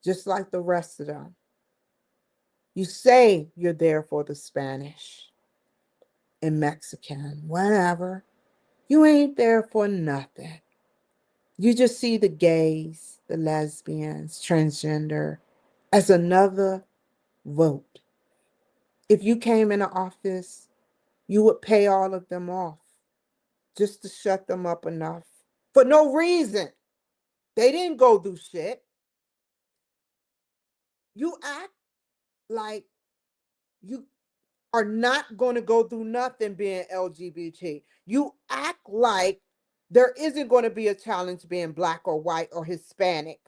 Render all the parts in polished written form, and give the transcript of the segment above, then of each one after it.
just like the rest of them. You say you're there for the Spanish and Mexican, whatever. You ain't there for nothing. You just see the gays, the lesbians, transgender as another vote. If you came in the office, you would pay all of them off just to shut them up enough for no reason. They didn't go do shit. You act like you are not going to go through nothing being LGBT. You act like there isn't going to be a challenge being black or white or Hispanic.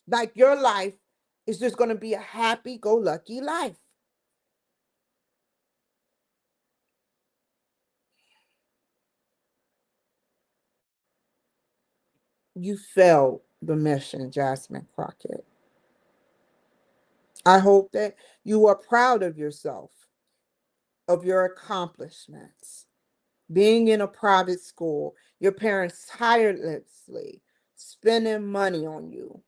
Like your life is just going to be a happy go lucky life. You failed the mission, Jasmine Crockett. I hope that you are proud of yourself, of your accomplishments. Being in a private school, your parents tirelessly spending money on you.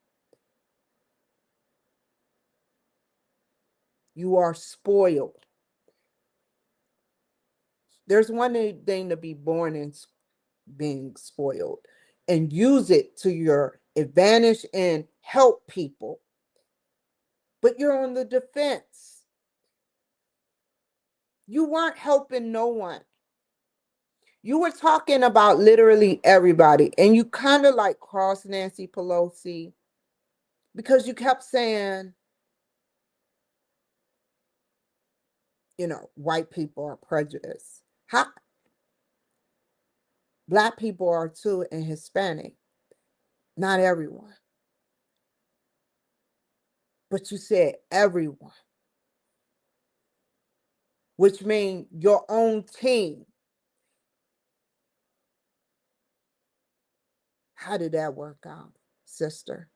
You are spoiled. There's one thing to be born in being spoiled and use it to your advantage and help people. But you're on the defense. You weren't helping no one. You were talking about literally everybody, and you kind of like crossed Nancy Pelosi because you kept saying, white people are prejudiced. How black people are too, and Hispanic. Not everyone. But you said everyone, which means your own team. How did that work out, sister?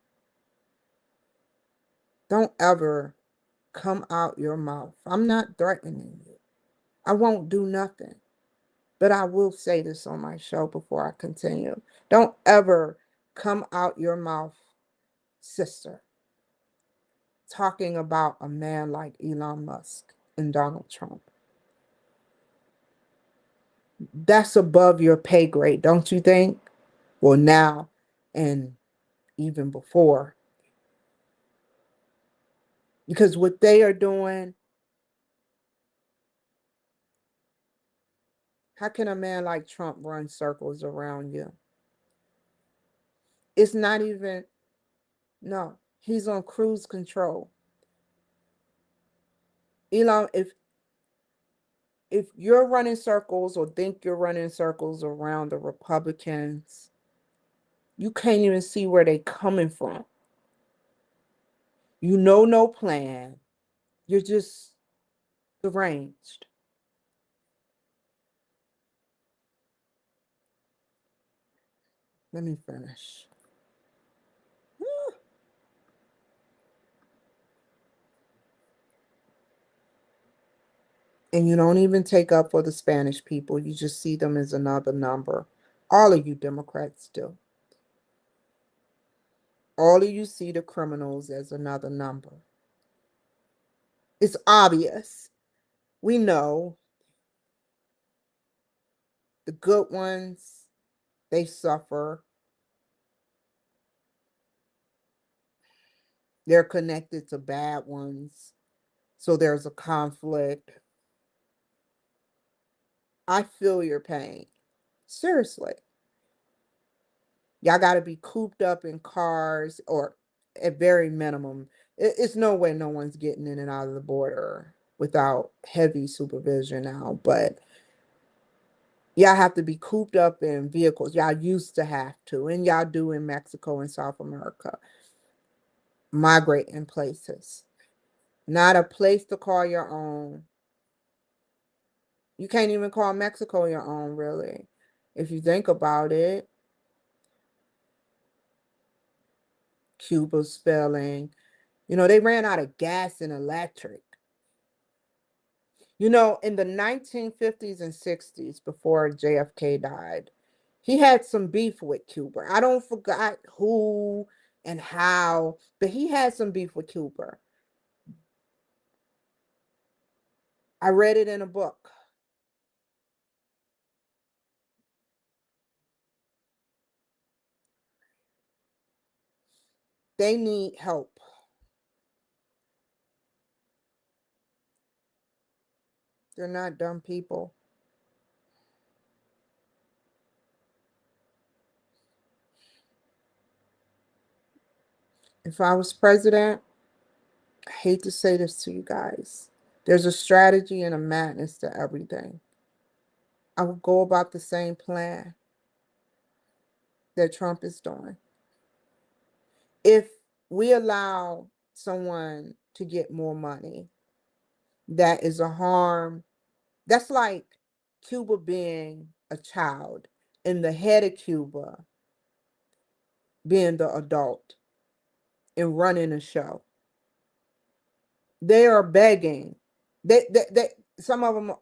Don't ever come out your mouth. I'm not threatening you. I won't do nothing. But I will say this on my show before I continue. Don't ever come out your mouth, sister, talking about a man like Elon Musk and Donald Trump. That's above your pay grade, don't you think? Well, now and even before. Because what they are doing, how can a man like Trump run circles around you? It's not even, no, he's on cruise control. Elon, if you're running circles or think you're running circles around the Republicans, you can't even see where they're coming from. You know, no plan. You're just deranged. Let me finish. And you don't even take up for the Spanish people. You just see them as another number. All of you Democrats do. All of you see the criminals as another number. It's obvious. We know the good ones, they suffer. They're connected to bad ones. So there's a conflict. I feel your pain. Seriously. Y'all got to be cooped up in cars or at very minimum. It's no way no one's getting in and out of the border without heavy supervision now. But y'all have to be cooped up in vehicles. Y'all used to have to. And y'all do in Mexico and South America. Migrate in places. Not a place to call your own. You can't even call Mexico your own, really. If you think about it, Cuba spelling. They ran out of gas and electric. In the 1950s and 60s, before JFK died, he had some beef with Cuba. I don't forget who, and how, but he had some beef with Cuba. I read it in a book. They need help. They're not dumb people. If I was president, I hate to say this to you guys. There's a strategy and a madness to everything. I would go about the same plan that Trump is doing. If we allow someone to get more money, that is a harm. That's like Cuba being a child and the head of Cuba being the adult and running a show. They are begging. They some of them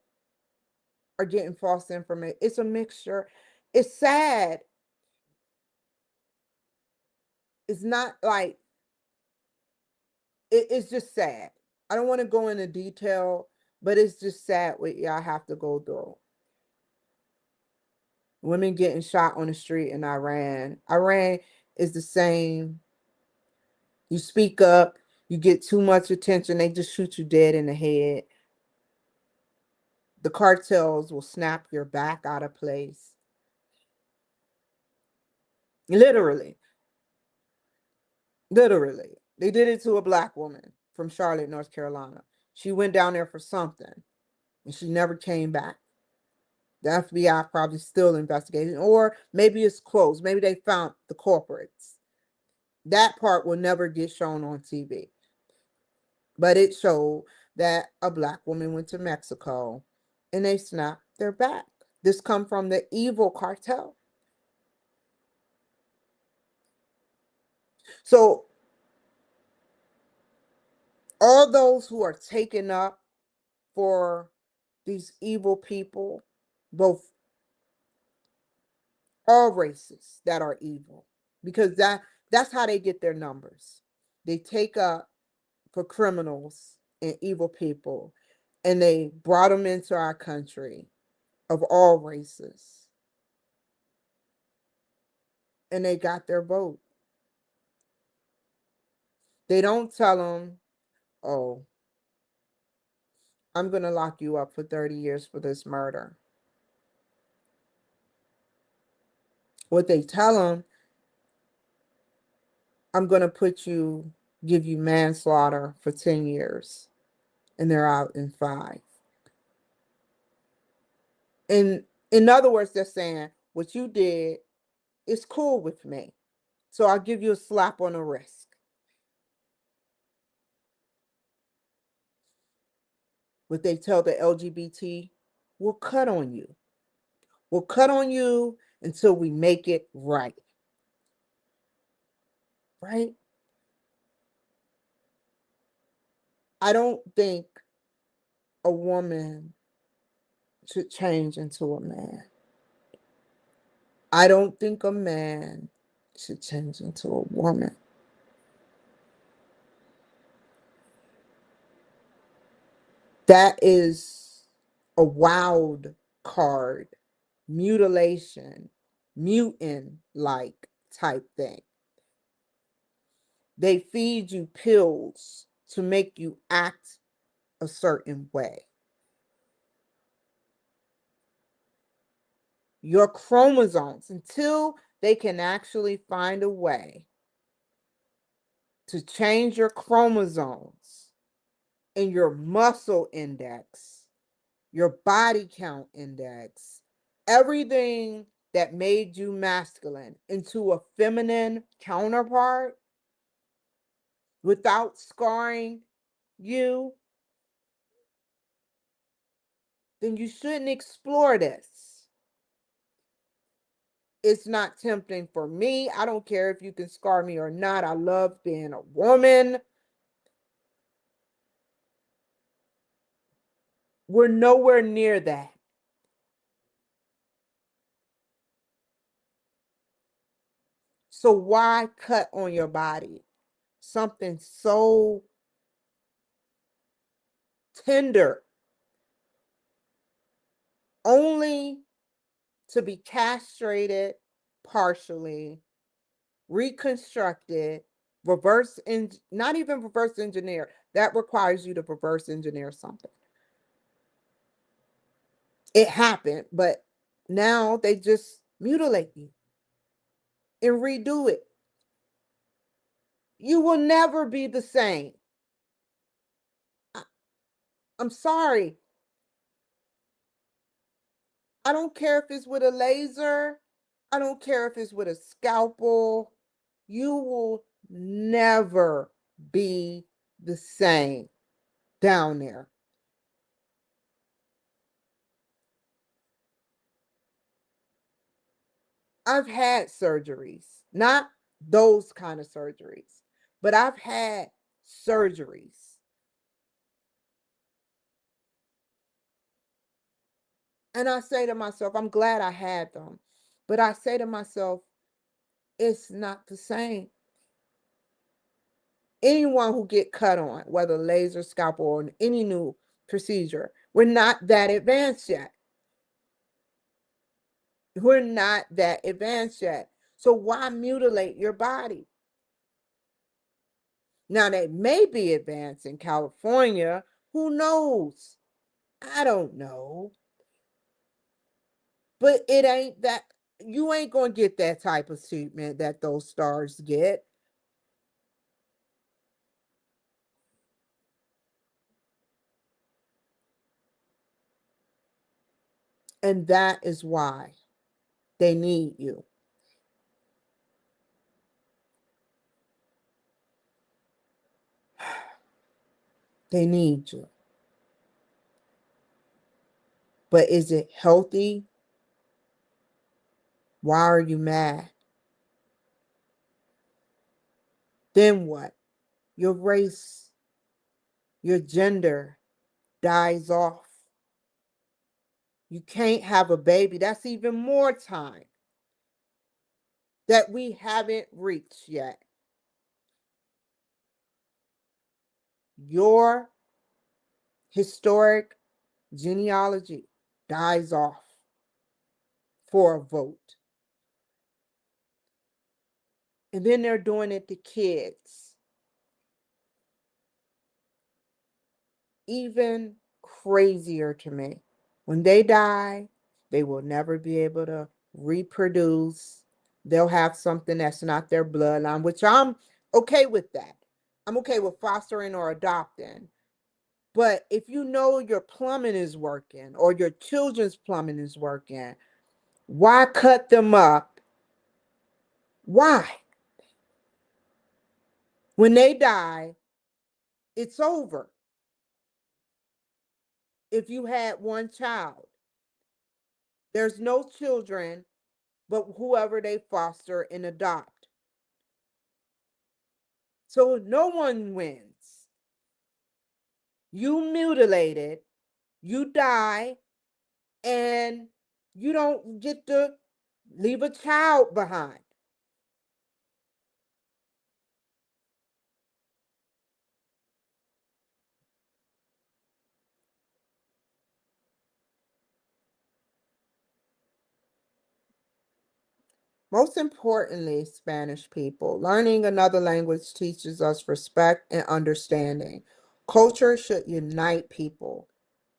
are getting false information. It's a mixture. It's sad. It's not like it's just sad. I don't want to go into detail, but it's just sad what y'all have to go through. Women getting shot on the street in Iran. Iran is the same. You speak up, you get too much attention, they just shoot you dead in the head. The cartels will snap your back out of place. Literally. Literally. They did it to a black woman from Charlotte, North Carolina. She went down there for something and she never came back. The FBI probably still investigating, or maybe it's closed. Maybe they found the corporates. That part will never get shown on TV. But it showed that a black woman went to Mexico and they snapped their back. This come from the evil cartel. So all those who are taken up for these evil people, both all races that are evil, because that's how they get their numbers. They take up for criminals and evil people, and they brought them into our country of all races, and they got their vote. They don't tell them, oh, I'm going to lock you up for 30 years for this murder. What they tell them, I'm going to give you manslaughter for 10 years, and they're out in 5. And in other words, they're saying, what you did is cool with me. So I'll give you a slap on the wrist. What they tell the LGBT, we'll cut on you. We'll cut on you until we make it right. Right? I don't think a woman should change into a man. I don't think a man should change into a woman. That is a wild card, mutilation, mutant like type thing. They feed you pills to make you act a certain way. Your chromosomes, until they can actually find a way to change your chromosomes and your muscle index, your body count index, everything that made you masculine into a feminine counterpart without scarring you, then you shouldn't explore this. It's not tempting for me. I don't care if you can scar me or not. I love being a woman. We're nowhere near that. So why cut on your body? Something so tender, only to be castrated partially, reconstructed, not even reverse engineer. That requires you to reverse engineer something. It happened, but now they just mutilate you and redo it. You will never be the same. I, I'm sorry. I don't care if it's with a laser. I don't care if it's with a scalpel. You will never be the same down there. I've had surgeries, not those kind of surgeries, but I've had surgeries. And I say to myself, I'm glad I had them. But I say to myself, it's not the same. Anyone who get cut on, whether laser, scalpel, or any new procedure, we're not that advanced yet. We're not that advanced yet. So why mutilate your body? Now they may be advanced in California. Who knows? I don't know. But it ain't that, you ain't gonna get that type of treatment that those stars get. And that is why they need you. They need you. But is it healthy? Why are you mad? Then what? Your race, your gender dies off. You can't have a baby. That's even more time that we haven't reached yet. Your historic genealogy dies off for a vote. And then they're doing it to kids. Even crazier to me. When they die, they will never be able to reproduce. They'll have something that's not their bloodline, which I'm okay with that. I'm okay with fostering or adopting. But if you know your plumbing is working or your children's plumbing is working, why cut them up? Why? When they die, it's over. If you had one child, there's no children but whoever they foster and adopt. So no one wins. You mutilated, you die, and you don't get to leave a child behind. Most importantly, Spanish people, learning another language teaches us respect and understanding. Culture should unite people,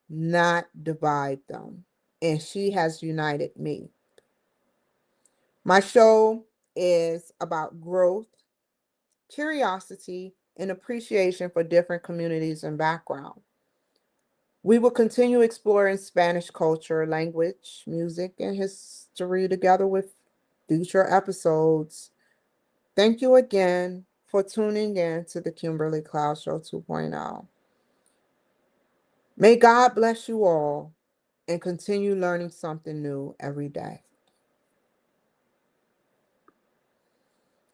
not divide them. And she has united me. My show is about growth, curiosity, and appreciation for different communities and backgrounds. We will continue exploring Spanish culture, language, music, and history together with future episodes. Thank you again for tuning in to the Kimberly Cloud Show 2.0. May God bless you all and continue learning something new every day.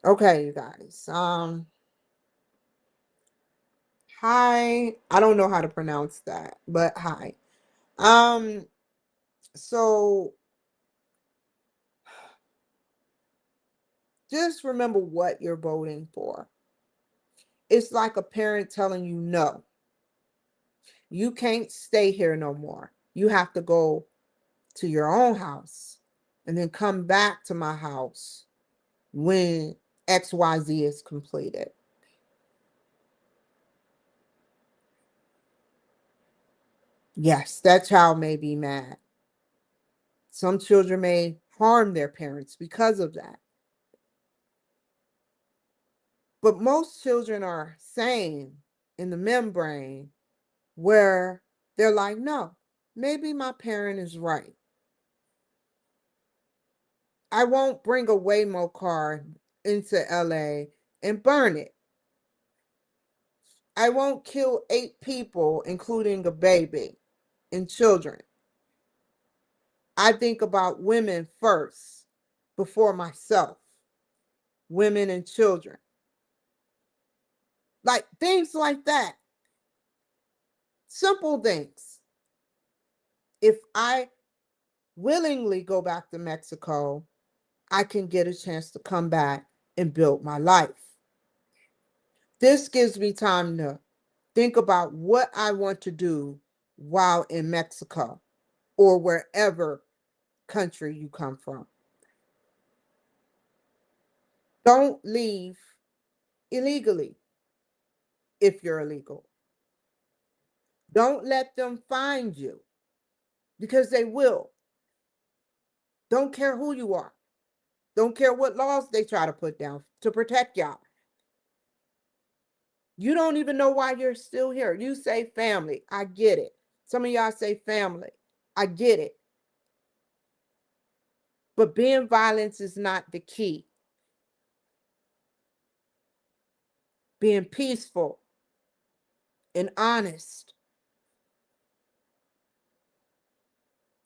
Okay, you guys. Hi. I don't know how to pronounce that, but hi. Um, so Just remember what you're voting for. It's like a parent telling you, no, you can't stay here no more. You have to go to your own house and then come back to my house when XYZ is completed. Yes, that child may be mad. Some children may harm their parents because of that. But most children are sane in the membrane where they're like, no, maybe my parent is right. I won't bring a Waymo car into LA and burn it. I won't kill 8 people, including a baby and children. I think about women first before myself, women and children. Like things like that. Simple things. If I willingly go back to Mexico, I can get a chance to come back and build my life. This gives me time to think about what I want to do while in Mexico or wherever country you come from. Don't leave illegally if you're illegal. Don't let them find you because they will. Don't care who you are. Don't care what laws they try to put down to protect y'all. You don't even know why you're still here. You say family. I get it. Some of y'all say family. I get it. But being violent is not the key. Being peaceful and honest.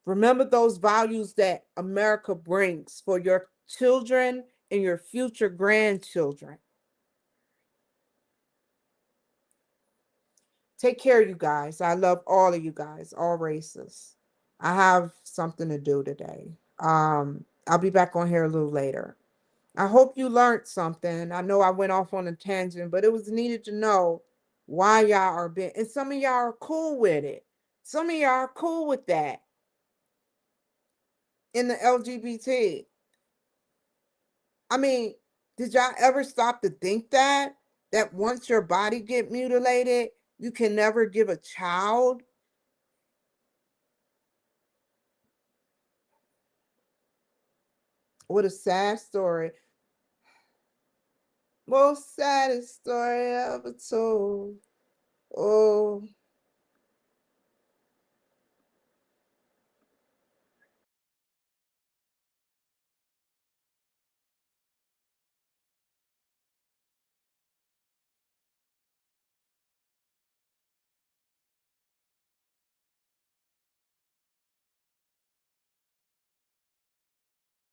Remember those values that America brings for your children and your future grandchildren. Take care, you guys. I love all of you guys, all races. I have something to do today. I'll be back on here a little later. I hope you learned something. I know I went off on a tangent, but it was needed to know why y'all are being, and some of y'all are cool with it. Some of y'all are cool with that in the LGBT. I mean, did y'all ever stop to think that once your body get mutilated, you can never give a child? What a sad story. Most saddest story ever told. Oh.